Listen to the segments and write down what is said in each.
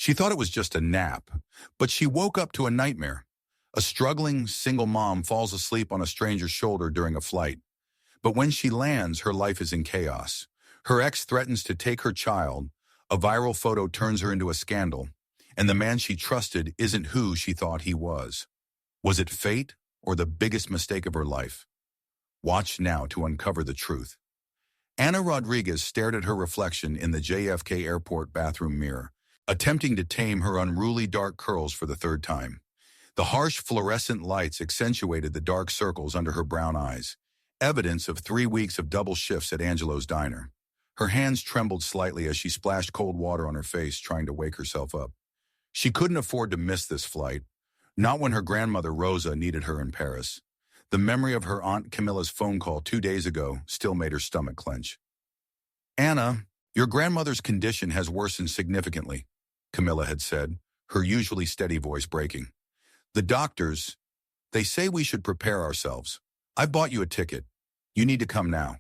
She thought it was just a nap, but she woke up to a nightmare. A struggling single mom falls asleep on a stranger's shoulder during a flight. But when she lands, her life is in chaos. Her ex threatens to take her child, a viral photo turns her into a scandal, and the man she trusted isn't who she thought he was. Was it fate or the biggest mistake of her life? Watch now to uncover the truth. Ana Rodriguez stared at her reflection in the JFK airport bathroom mirror, attempting to tame her unruly dark curls for the third time. The harsh fluorescent lights accentuated the dark circles under her brown eyes, evidence of 3 weeks of double shifts at Angelo's diner. Her hands trembled slightly as she splashed cold water on her face, trying to wake herself up. She couldn't afford to miss this flight, not when her grandmother Rosa needed her in Paris. The memory of her Aunt Camilla's phone call 2 days ago still made her stomach clench. "Anna, your grandmother's condition has worsened significantly," Camilla had said, her usually steady voice breaking. "The doctors, they say we should prepare ourselves. I've bought you a ticket. You need to come now."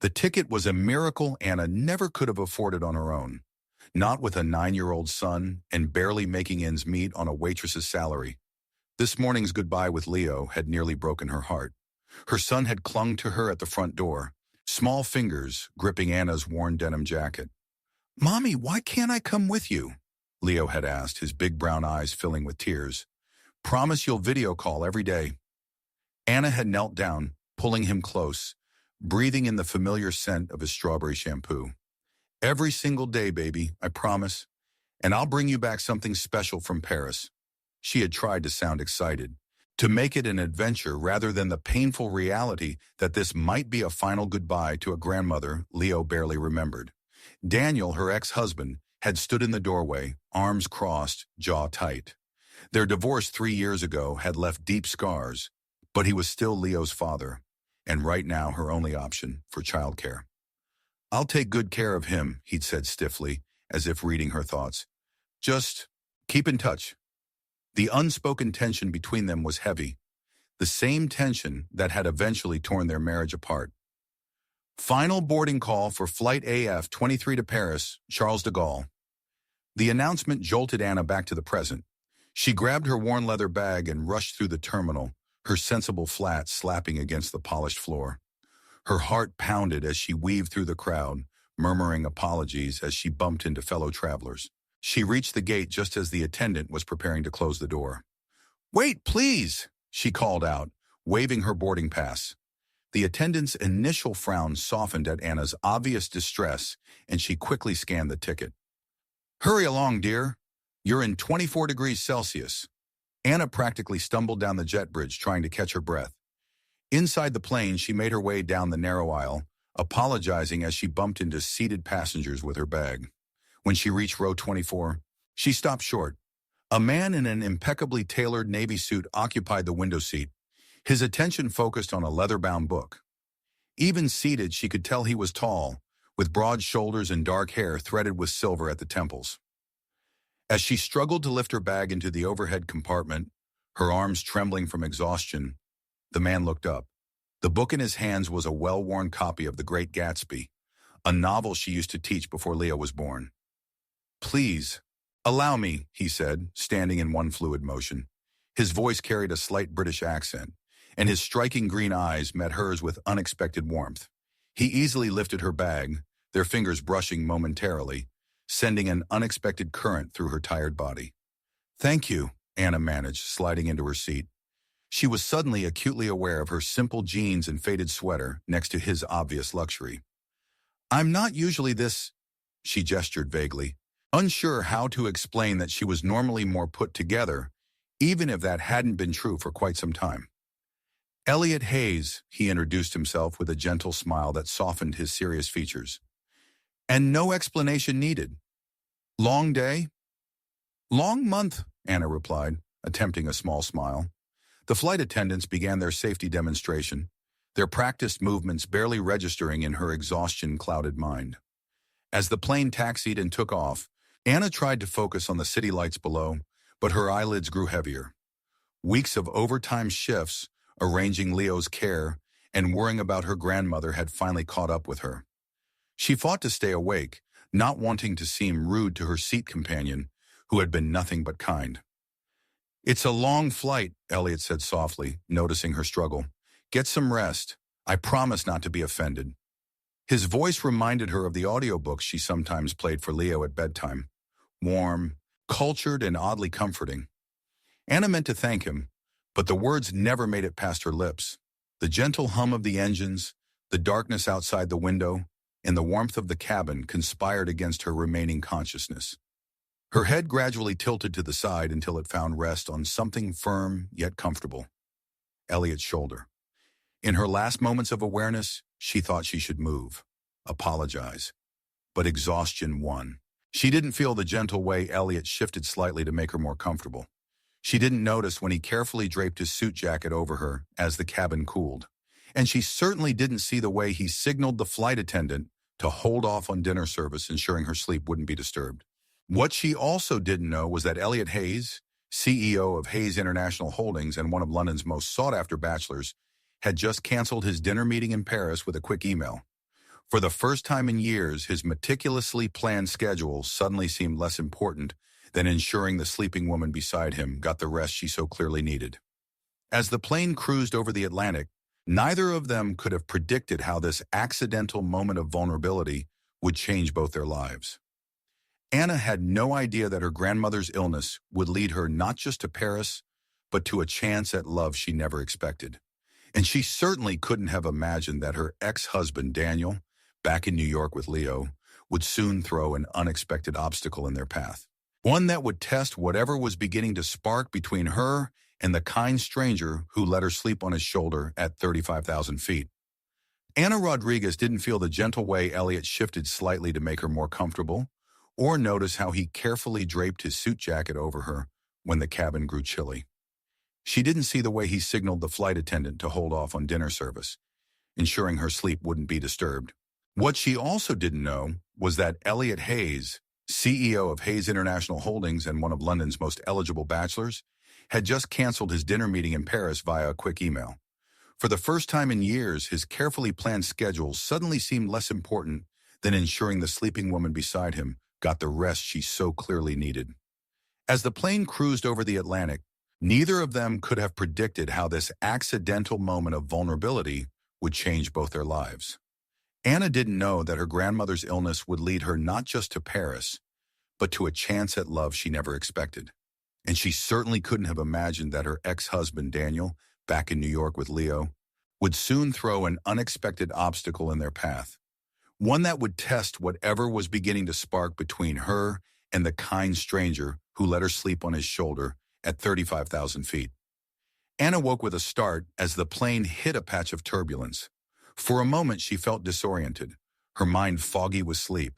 The ticket was a miracle Anna never could have afforded on her own, not with a 9-year-old son and barely making ends meet on a waitress's salary. This morning's goodbye with Leo had nearly broken her heart. Her son had clung to her at the front door, small fingers gripping Anna's worn denim jacket. "Mommy, why can't I come with you?" Leo had asked, his big brown eyes filling with tears. "Promise you'll video call every day." Anna had knelt down, pulling him close, breathing in the familiar scent of his strawberry shampoo. "Every single day, baby, I promise. And I'll bring you back something special from Paris." She had tried to sound excited, to make it an adventure rather than the painful reality that this might be a final goodbye to a grandmother Leo barely remembered. Daniel, her ex-husband, had stood in the doorway, arms crossed, jaw tight. Their divorce 3 years ago had left deep scars, but he was still Leo's father, and right now her only option for childcare. "I'll take good care of him," he'd said stiffly, as if reading her thoughts. "Just keep in touch." The unspoken tension between them was heavy, the same tension that had eventually torn their marriage apart. Final boarding call for Flight AF-23 to Paris, Charles de Gaulle. The announcement jolted Anna back to the present. She grabbed her worn leather bag and rushed through the terminal, her sensible flat slapping against the polished floor. Her heart pounded as she weaved through the crowd, murmuring apologies as she bumped into fellow travelers. She reached the gate just as the attendant was preparing to close the door. "Wait, please," she called out, waving her boarding pass. The attendant's initial frown softened at Anna's obvious distress, and she quickly scanned the ticket. "Hurry along, dear. You're in 24 degrees Celsius." Anna practically stumbled down the jet bridge trying to catch her breath. Inside the plane, she made her way down the narrow aisle, apologizing as she bumped into seated passengers with her bag. When she reached row 24, she stopped short. A man in an impeccably tailored navy suit occupied the window seat, his attention focused on a leather-bound book. Even seated, she could tell he was tall, with broad shoulders and dark hair threaded with silver at the temples. As she struggled to lift her bag into the overhead compartment, her arms trembling from exhaustion, the man looked up. The book in his hands was a well-worn copy of The Great Gatsby, a novel she used to teach before Leo was born. "Please, allow me," he said, standing in one fluid motion. His voice carried a slight British accent, and his striking green eyes met hers with unexpected warmth. He easily lifted her bag, their fingers brushing momentarily, sending an unexpected current through her tired body. "Thank you," Anna managed, sliding into her seat. She was suddenly acutely aware of her simple jeans and faded sweater next to his obvious luxury. "I'm not usually this," she gestured vaguely, unsure how to explain that she was normally more put together, even if that hadn't been true for quite some time. "Elliot Hayes," he introduced himself with a gentle smile that softened his serious features. "And no explanation needed. Long day?" "Long month," Anna replied, attempting a small smile. The flight attendants began their safety demonstration, their practiced movements barely registering in her exhaustion-clouded mind. As the plane taxied and took off, Anna tried to focus on the city lights below, but her eyelids grew heavier. Weeks of overtime shifts, arranging Leo's care, and worrying about her grandmother had finally caught up with her. She fought to stay awake, not wanting to seem rude to her seat companion, who had been nothing but kind. "It's a long flight," Elliot said softly, noticing her struggle. "Get some rest. I promise not to be offended." His voice reminded her of the audiobooks she sometimes played for Leo at bedtime. Warm, cultured, and oddly comforting. Anna meant to thank him, but the words never made it past her lips. The gentle hum of the engines, the darkness outside the window, and the warmth of the cabin conspired against her remaining consciousness. Her head gradually tilted to the side until it found rest on something firm yet comfortable. Elliot's shoulder. In her last moments of awareness, she thought she should move, apologize. But exhaustion won. She didn't feel the gentle way Elliot shifted slightly to make her more comfortable. She didn't notice when he carefully draped his suit jacket over her as the cabin cooled. And she certainly didn't see the way he signaled the flight attendant to hold off on dinner service, ensuring her sleep wouldn't be disturbed. What she also didn't know was that Elliot Hayes, CEO of Hayes International Holdings and one of London's most sought-after bachelors, had just canceled his dinner meeting in Paris with a quick email. For the first time in years, his meticulously planned schedule suddenly seemed less important than ensuring the sleeping woman beside him got the rest she so clearly needed. As the plane cruised over the Atlantic, neither of them could have predicted how this accidental moment of vulnerability would change both their lives. Anna had no idea that her grandmother's illness would lead her not just to Paris, but to a chance at love she never expected. And she certainly couldn't have imagined that her ex-husband, Daniel, back in New York with Leo, would soon throw an unexpected obstacle in their path. One that would test whatever was beginning to spark between her and the kind stranger who let her sleep on his shoulder at 35,000 feet. Anna Rodriguez didn't feel the gentle way Elliot shifted slightly to make her more comfortable, or notice how he carefully draped his suit jacket over her when the cabin grew chilly. She didn't see the way he signaled the flight attendant to hold off on dinner service, ensuring her sleep wouldn't be disturbed. What she also didn't know was that Elliot Hayes, CEO of Hayes International Holdings and one of London's most eligible bachelors, had just canceled his dinner meeting in Paris via a quick email. For the first time in years, his carefully planned schedule suddenly seemed less important than ensuring the sleeping woman beside him got the rest she so clearly needed. As the plane cruised over the Atlantic, neither of them could have predicted how this accidental moment of vulnerability would change both their lives. Anna didn't know that her grandmother's illness would lead her not just to Paris, but to a chance at love she never expected. And she certainly couldn't have imagined that her ex-husband, Daniel, back in New York with Leo, would soon throw an unexpected obstacle in their path. One that would test whatever was beginning to spark between her and the kind stranger who let her sleep on his shoulder at 35,000 feet. Anna woke with a start as the plane hit a patch of turbulence. For a moment, she felt disoriented, her mind foggy with sleep.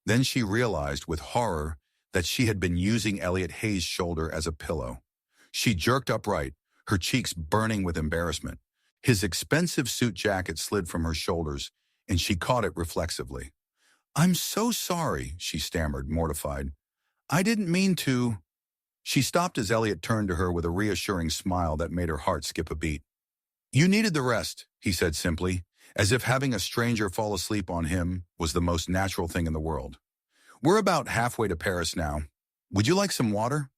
Then she realized with horror that she had been using Elliot Hayes' shoulder as a pillow. She jerked upright, her cheeks burning with embarrassment. His expensive suit jacket slid from her shoulders, and she caught it reflexively. "I'm so sorry," she stammered, mortified. "I didn't mean to." She stopped as Elliot turned to her with a reassuring smile that made her heart skip a beat. "You needed the rest," he said simply, as if having a stranger fall asleep on him was the most natural thing in the world. "We're about halfway to Paris now. Would you like some water?"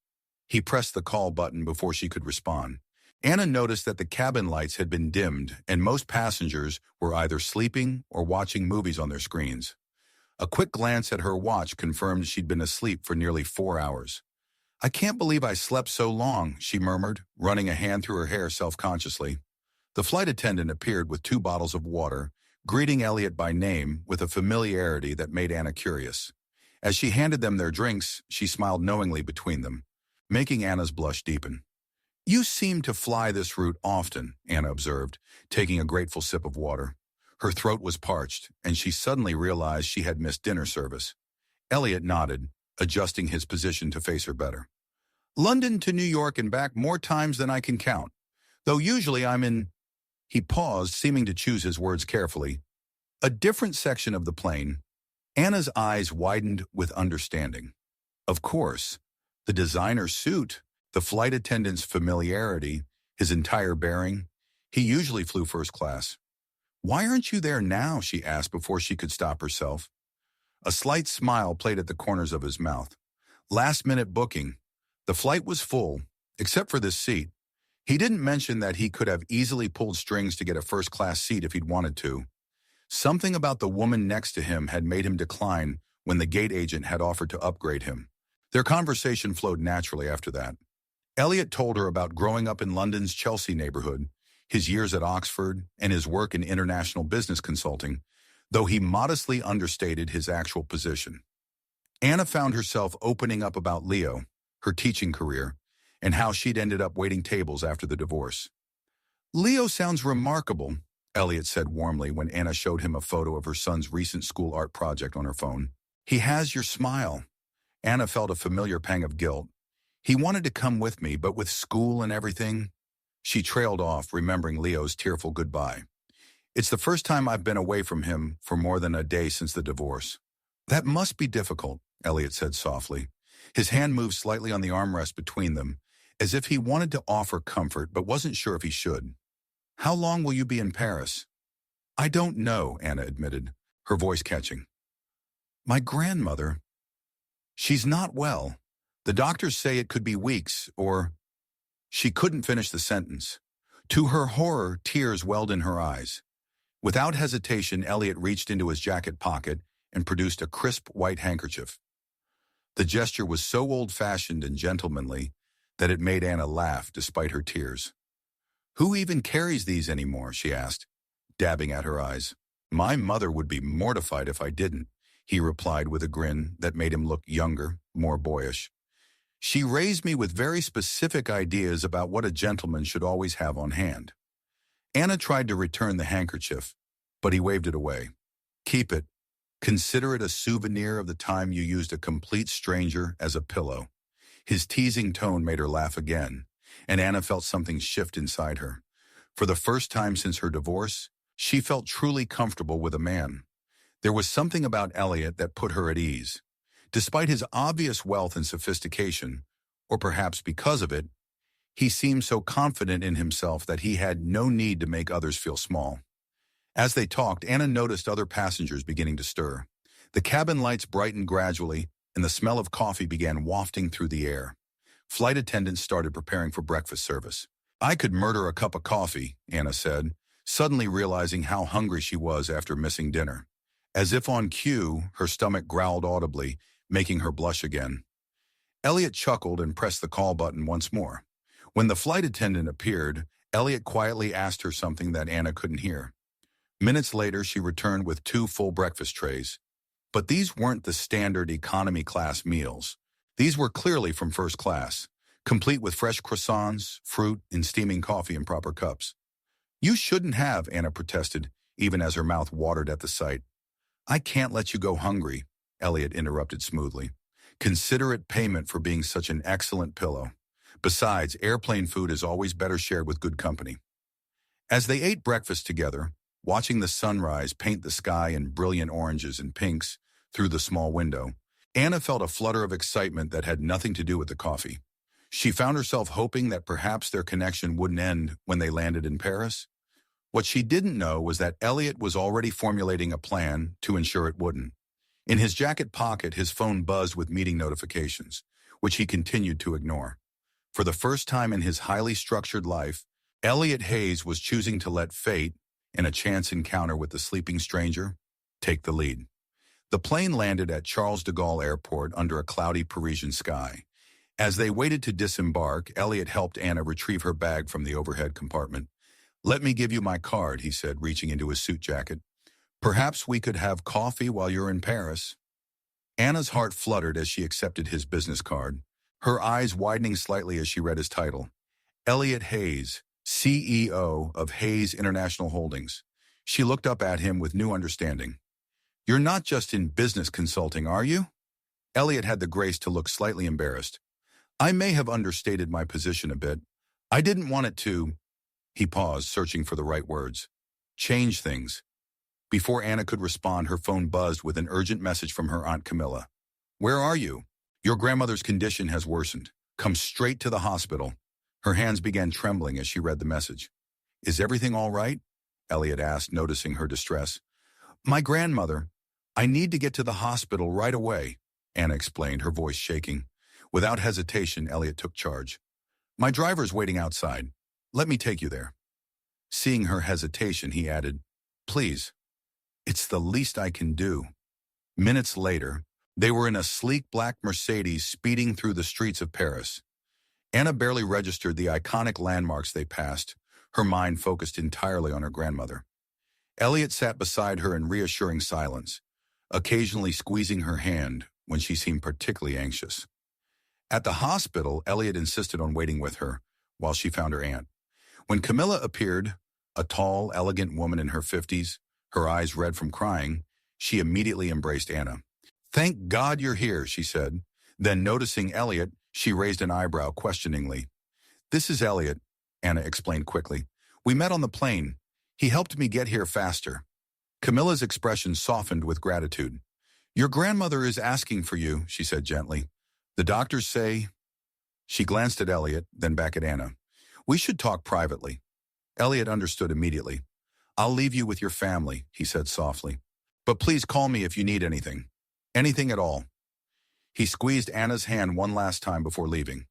He pressed the call button before she could respond. Anna noticed that the cabin lights had been dimmed and most passengers were either sleeping or watching movies on their screens. A quick glance at her watch confirmed she'd been asleep for nearly 4 hours. "I can't believe I slept so long," she murmured, running a hand through her hair self-consciously. The flight attendant appeared with 2 bottles of water, greeting Elliot by name with a familiarity that made Anna curious. As she handed them their drinks, she smiled knowingly between them, making Anna's blush deepen. "You seem to fly this route often," Anna observed, taking a grateful sip of water. Her throat was parched, and she suddenly realized she had missed dinner service. Elliot nodded, adjusting his position to face her better. "London to New York and back more times than I can count, though usually I'm in—" He paused, seeming to choose his words carefully. "A different section of the plane." Anna's eyes widened with understanding. Of course, the designer suit, the flight attendant's familiarity, his entire bearing. He usually flew first class. "Why aren't you there now?" she asked before she could stop herself. A slight smile played at the corners of his mouth. Last-minute booking. The flight was full, except for this seat. He didn't mention that he could have easily pulled strings to get a first-class seat if he'd wanted to. Something about the woman next to him had made him decline when the gate agent had offered to upgrade him. Their conversation flowed naturally after that. Elliot told her about growing up in London's Chelsea neighborhood, his years at Oxford, and his work in international business consulting, though he modestly understated his actual position. Anna found herself opening up about Leo, her teaching career, and how she'd ended up waiting tables after the divorce. "Leo sounds remarkable," Elliot said warmly when Anna showed him a photo of her son's recent school art project on her phone. "He has your smile." Anna felt a familiar pang of guilt. "He wanted to come with me, but with school and everything." She trailed off, remembering Leo's tearful goodbye. "It's the first time I've been away from him for more than a day since the divorce." "That must be difficult," Elliot said softly. His hand moved slightly on the armrest between them, as if he wanted to offer comfort but wasn't sure if he should. "How long will you be in Paris?" "I don't know," Anna admitted, her voice catching. "My grandmother. She's not well. The doctors say it could be weeks, or—" She couldn't finish the sentence. To her horror, tears welled in her eyes. Without hesitation, Elliot reached into his jacket pocket and produced a crisp white handkerchief. The gesture was so old-fashioned and gentlemanly that it made Anna laugh despite her tears. "Who even carries these anymore?" she asked, dabbing at her eyes. "My mother would be mortified if I didn't," he replied with a grin that made him look younger, more boyish. "She raised me with very specific ideas about what a gentleman should always have on hand." Anna tried to return the handkerchief, but he waved it away. "Keep it. Consider it a souvenir of the time you used a complete stranger as a pillow." His teasing tone made her laugh again, and Anna felt something shift inside her. For the first time since her divorce, she felt truly comfortable with a man. There was something about Elliot that put her at ease. Despite his obvious wealth and sophistication, or perhaps because of it, he seemed so confident in himself that he had no need to make others feel small. As they talked, Anna noticed other passengers beginning to stir. The cabin lights brightened gradually, and the smell of coffee began wafting through the air. Flight attendants started preparing for breakfast service. "I could murder a cup of coffee," Anna said, suddenly realizing how hungry she was after missing dinner. As if on cue, her stomach growled audibly, making her blush again. Elliot chuckled and pressed the call button once more. When the flight attendant appeared, Elliot quietly asked her something that Anna couldn't hear. Minutes later, she returned with 2 full breakfast trays. But these weren't the standard economy class meals. These were clearly from first class, complete with fresh croissants, fruit, and steaming coffee in proper cups. "You shouldn't have," Anna protested, even as her mouth watered at the sight. "I can't let you go hungry," Elliot interrupted smoothly. "Consider it payment for being such an excellent pillow. Besides, airplane food is always better shared with good company." As they ate breakfast together, watching the sunrise paint the sky in brilliant oranges and pinks through the small window, Anna felt a flutter of excitement that had nothing to do with the coffee. She found herself hoping that perhaps their connection wouldn't end when they landed in Paris. What she didn't know was that Elliot was already formulating a plan to ensure it wouldn't. In his jacket pocket, his phone buzzed with meeting notifications, which he continued to ignore. For the first time in his highly structured life, Elliot Hayes was choosing to let fate, in a chance encounter with the sleeping stranger, take the lead. The plane landed at Charles de Gaulle Airport under a cloudy Parisian sky. As they waited to disembark, Elliot helped Anna retrieve her bag from the overhead compartment. "Let me give you my card," he said, reaching into his suit jacket. "Perhaps we could have coffee while you're in Paris." Anna's heart fluttered as she accepted his business card, her eyes widening slightly as she read his title. Elliot Hayes, CEO of Hayes International Holdings. She looked up at him with new understanding. "You're not just in business consulting, are you?" Elliot had the grace to look slightly embarrassed. "I may have understated my position a bit. I didn't want it to—" He paused, searching for the right words. "Change things." Before Anna could respond, her phone buzzed with an urgent message from her Aunt Camilla. "Where are you? Your grandmother's condition has worsened. Come straight to the hospital." Her hands began trembling as she read the message. "Is everything all right?" Elliot asked, noticing her distress. "My grandmother. I need to get to the hospital right away," Anna explained, her voice shaking. Without hesitation, Elliot took charge. My driver's waiting outside. Let me take you there. Seeing her hesitation, he added, Please, it's the least I can do. Minutes later, they were in a sleek black Mercedes speeding through the streets of Paris. Anna barely registered the iconic landmarks they passed, her mind focused entirely on her grandmother. Elliot sat beside her in reassuring silence, occasionally squeezing her hand when she seemed particularly anxious. At the hospital, Elliot insisted on waiting with her while she found her aunt. When Camilla appeared, a tall, elegant woman in her 50s, her eyes red from crying, she immediately embraced Anna. Thank God you're here, she said. Then, noticing Elliot, she raised an eyebrow questioningly. This is Elliot, Anna explained quickly. We met on the plane. He helped me get here faster. Camilla's expression softened with gratitude. Your grandmother is asking for you, she said gently. The doctors say... She glanced at Elliot, then back at Anna. We should talk privately. Elliot understood immediately. I'll leave you with your family, he said softly. But please call me if you need anything. Anything at all. He squeezed Anna's hand one last time before leaving.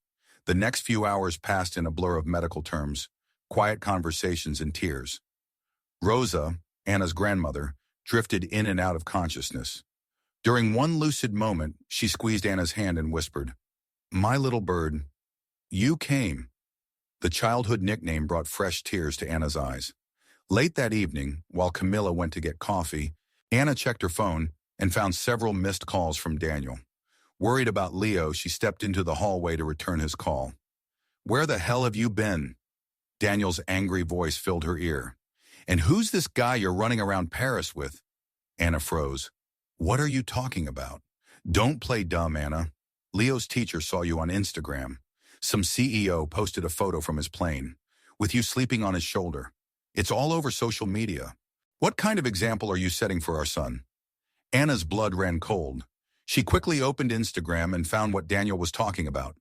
The next few hours passed in a blur of medical terms, quiet conversations and tears. Rosa, Anna's grandmother, drifted in and out of consciousness. During one lucid moment, she squeezed Anna's hand and whispered, My little bird, you came. The childhood nickname brought fresh tears to Anna's eyes. Late that evening, while Camilla went to get coffee, Anna checked her phone and found several missed calls from Daniel. Worried about Leo, she stepped into the hallway to return his call. Where the hell have you been? Daniel's angry voice filled her ear. And who's this guy you're running around Paris with? Anna froze. What are you talking about? Don't play dumb, Anna. Leo's teacher saw you on Instagram. Some CEO posted a photo from his plane, with you sleeping on his shoulder. It's all over social media. What kind of example are you setting for our son? Anna's blood ran cold. She quickly opened Instagram and found what Daniel was talking about.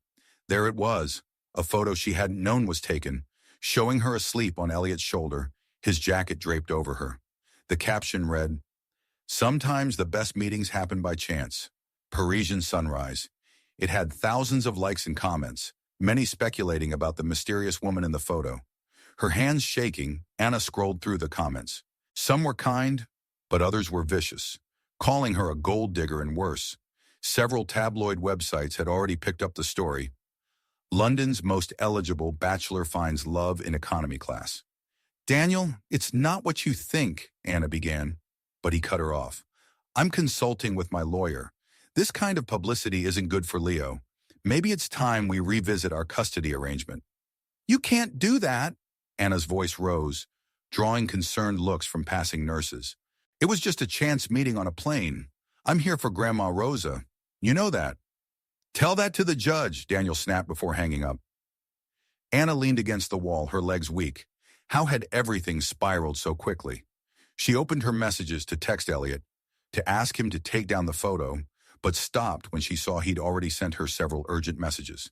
There it was, a photo she hadn't known was taken, showing her asleep on Elliot's shoulder, his jacket draped over her. The caption read, Sometimes the best meetings happen by chance. Parisian sunrise. It had thousands of likes and comments, many speculating about the mysterious woman in the photo. Her hands shaking, Anna scrolled through the comments. Some were kind, but others were vicious, calling her a gold digger and worse. Several tabloid websites had already picked up the story. London's most eligible bachelor finds love in economy class. Daniel, it's not what you think, Anna began, but he cut her off. I'm consulting with my lawyer. This kind of publicity isn't good for Leo. Maybe it's time we revisit our custody arrangement. You can't do that, Anna's voice rose, drawing concerned looks from passing nurses. It was just a chance meeting on a plane. I'm here for Grandma Rosa. You know that. Tell that to the judge, Daniel snapped before hanging up. Anna leaned against the wall, her legs weak. How had everything spiraled so quickly? She opened her messages to text Elliot, to ask him to take down the photo, but stopped when she saw he'd already sent her several urgent messages.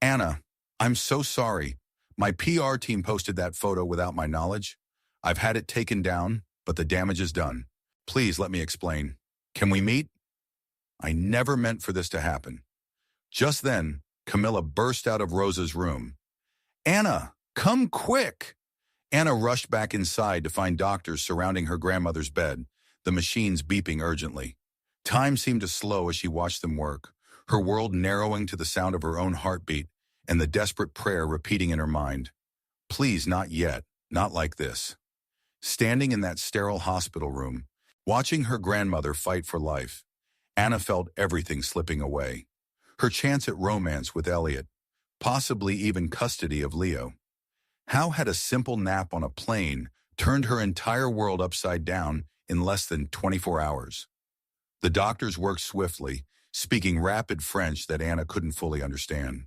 Anna, I'm so sorry. My PR team posted that photo without my knowledge. I've had it taken down, but the damage is done. Please let me explain. Can we meet? I never meant for this to happen. Just then, Camilla burst out of Rosa's room. Anna, come quick! Anna rushed back inside to find doctors surrounding her grandmother's bed, the machines beeping urgently. Time seemed to slow as she watched them work, her world narrowing to the sound of her own heartbeat and the desperate prayer repeating in her mind. Please, not yet, not like this. Standing in that sterile hospital room, watching her grandmother fight for life, Anna felt everything slipping away. Her chance at romance with Elliot, possibly even custody of Leo. How had a simple nap on a plane turned her entire world upside down in less than 24 hours? The doctors worked swiftly, speaking rapid French that Anna couldn't fully understand.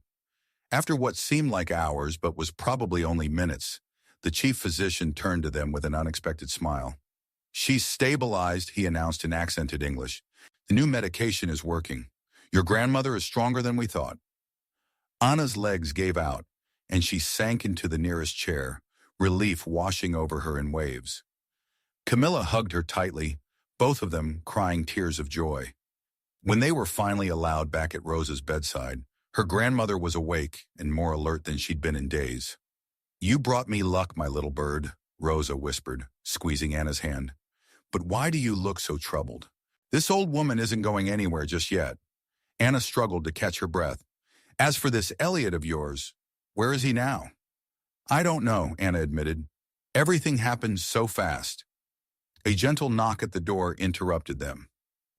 After what seemed like hours but was probably only minutes, the chief physician turned to them with an unexpected smile. She's stabilized, he announced in accented English. The new medication is working. Your grandmother is stronger than we thought. Anna's legs gave out, and she sank into the nearest chair, relief washing over her in waves. Camilla hugged her tightly, both of them crying tears of joy. When they were finally allowed back at Rosa's bedside, Her grandmother was awake and more alert than she'd been in days. "You brought me luck, my little bird," Rosa whispered, squeezing Anna's hand. "But why do you look so troubled? This old woman isn't going anywhere just yet." Anna struggled to catch her breath. "As for this Elliot of yours, where is he now?" "I don't know," Anna admitted. "Everything happened so fast." A gentle knock at the door interrupted them.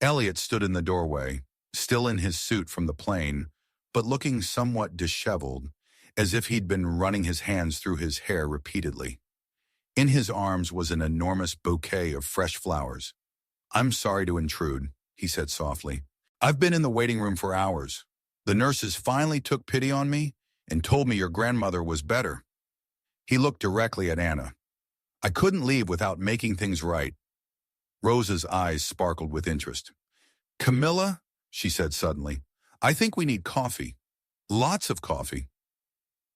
Elliot stood in the doorway, still in his suit from the plane, but looking somewhat disheveled, as if he'd been running his hands through his hair repeatedly. In his arms was an enormous bouquet of fresh flowers. "I'm sorry to intrude," he said softly. "I've been in the waiting room for hours. The nurses finally took pity on me and told me your grandmother was better." He looked directly at Anna. "I couldn't leave without making things right." Rosa's eyes sparkled with interest. "Camilla," she said suddenly, "I think we need coffee. Lots of coffee."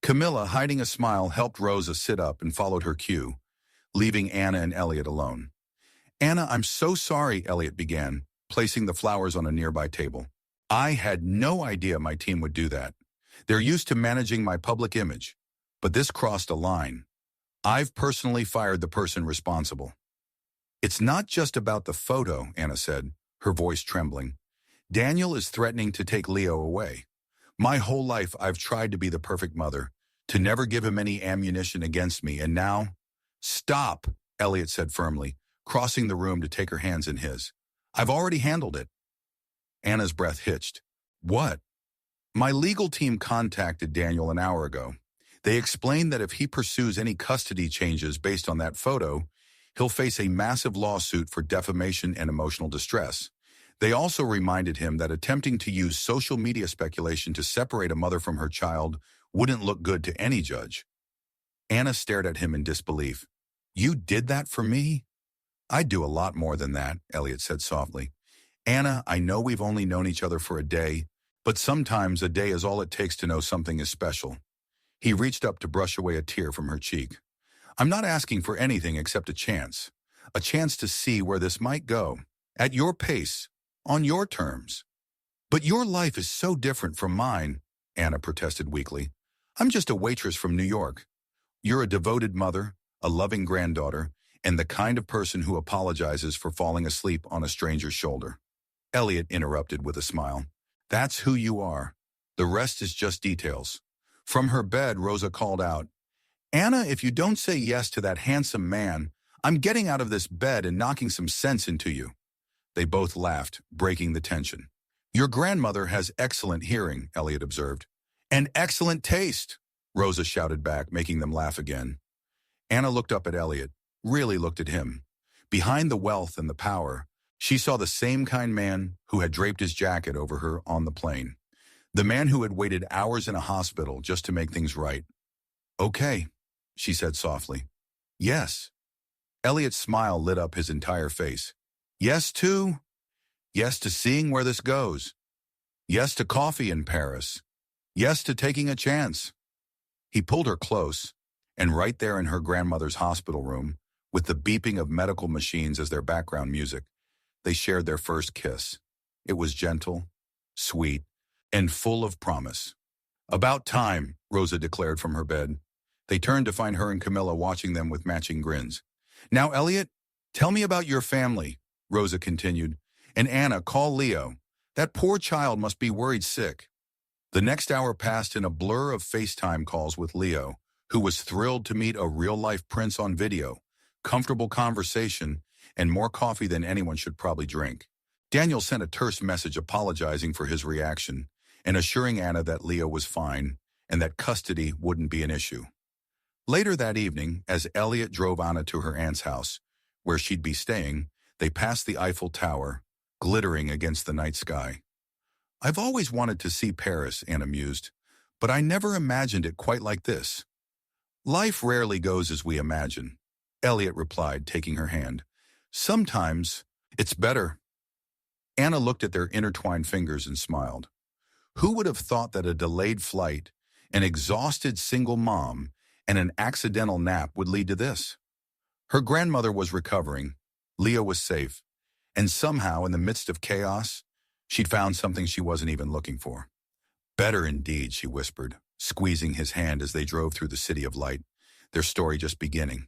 Camilla, hiding a smile, helped Rosa sit up and followed her cue, leaving Anna and Elliot alone. "Anna, I'm so sorry," Elliot began, placing the flowers on a nearby table. "I had no idea my team would do that. They're used to managing my public image, but this crossed a line. I've personally fired the person responsible." "It's not just about the photo," Anna said, her voice trembling. "Daniel is threatening to take Leo away. My whole life I've tried to be the perfect mother, to never give him any ammunition against me, and now—" "Stop," Elliot said firmly, crossing the room to take her hands in his. "I've already handled it." Anna's breath hitched. "What?" "My legal team contacted Daniel an hour ago. They explained that if he pursues any custody changes based on that photo, he'll face a massive lawsuit for defamation and emotional distress. They also reminded him that attempting to use social media speculation to separate a mother from her child wouldn't look good to any judge." Anna stared at him in disbelief. "You did that for me?" "I'd do a lot more than that," Elliot said softly. "Anna, I know we've only known each other for a day, but sometimes a day is all it takes to know something is special." He reached up to brush away a tear from her cheek. "I'm not asking for anything except a chance to see where this might go, at your pace, on your terms." "But your life is so different from mine," Anna protested weakly. "I'm just a waitress from New York. You're a devoted mother, a loving granddaughter, and the kind of person who apologizes for falling asleep on a stranger's shoulder." Elliot interrupted with a smile. "That's who you are. The rest is just details." From her bed, Rosa called out, "Anna, if you don't say yes to that handsome man, I'm getting out of this bed and knocking some sense into you." They both laughed, breaking the tension. "Your grandmother has excellent hearing," Elliot observed. "And excellent taste," Rosa shouted back, making them laugh again. Anna looked up at Elliot, really looked at him. Behind the wealth and the power, she saw the same kind man who had draped his jacket over her on the plane. The man who had waited hours in a hospital just to make things right. "Okay," she said softly. "Yes." Elliot's smile lit up his entire face. "Yes to? Yes to seeing where this goes. Yes to coffee in Paris. Yes to taking a chance." He pulled her close, and right there in her grandmother's hospital room, with the beeping of medical machines as their background music, they shared their first kiss. It was gentle, sweet, and full of promise. "About time," Rosa declared from her bed. They turned to find her and Camilla watching them with matching grins. "Now, Elliot, tell me about your family," Rosa continued. "And Anna, call Leo. That poor child must be worried sick." The next hour passed in a blur of FaceTime calls with Leo, who was thrilled to meet a real-life prince on video, comfortable conversation, and more coffee than anyone should probably drink. Daniel sent a terse message apologizing for his reaction and assuring Anna that Leo was fine and that custody wouldn't be an issue. Later that evening, as Elliot drove Anna to her aunt's house, where she'd be staying, they passed the Eiffel Tower, glittering against the night sky. "I've always wanted to see Paris," Anna mused, "but I never imagined it quite like this." "Life rarely goes as we imagine," Elliot replied, taking her hand. "Sometimes it's better." Anna looked at their intertwined fingers and smiled. Who would have thought that a delayed flight, an exhausted single mom, and an accidental nap would lead to this? Her grandmother was recovering, Leo was safe, and somehow, in the midst of chaos, she'd found something she wasn't even looking for. Better indeed, she whispered, squeezing his hand as they drove through the city of light, their story just beginning.